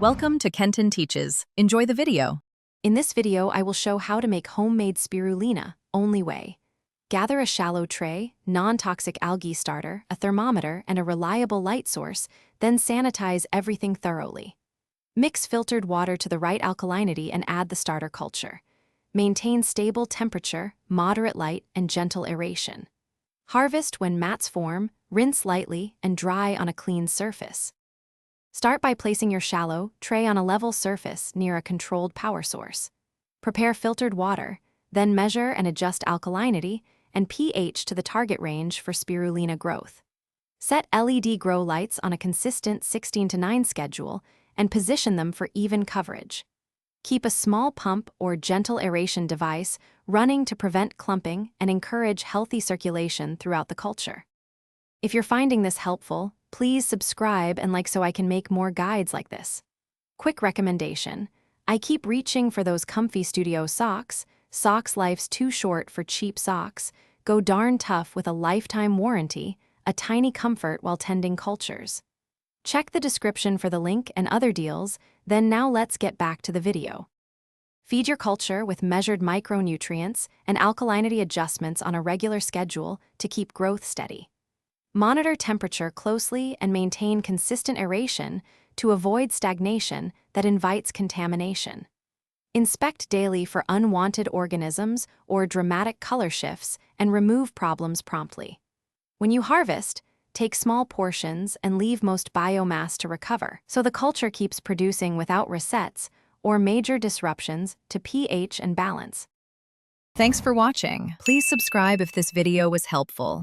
Welcome to Kenton Teaches. Enjoy the video. In this video, I will show how to make homemade spirulina, only way. Gather a shallow tray, non-toxic algae starter, a thermometer, and a reliable light source, then sanitize everything thoroughly. Mix filtered water to the right alkalinity and add the starter culture. Maintain stable temperature, moderate light, and gentle aeration. Harvest when mats form, rinse lightly, and dry on a clean surface. Start by placing your shallow tray on a level surface near a controlled power source. Prepare filtered water, then measure and adjust alkalinity and pH to the target range for spirulina growth. Set LED grow lights on a consistent 16:9 schedule and position them for even coverage. Keep a small pump or gentle aeration device running to prevent clumping and encourage healthy circulation throughout the culture. If you're finding this helpful, please subscribe and like so I can make more guides like this. Quick recommendation: I keep reaching for those comfy studio socks. Socks life's too short for cheap socks. Go darn tough with a lifetime warranty, a tiny comfort while tending cultures. Check the description for the link and other deals, then now let's get back to the video. Feed your culture with measured micronutrients and alkalinity adjustments on a regular schedule to keep growth steady. Monitor temperature closely and maintain consistent aeration to avoid stagnation that invites contamination. Inspect daily for unwanted organisms or dramatic color shifts and remove problems promptly. When you harvest, take small portions and leave most biomass to recover, so the culture keeps producing without resets or major disruptions to pH and balance. Thanks for watching. Please subscribe if this video was helpful.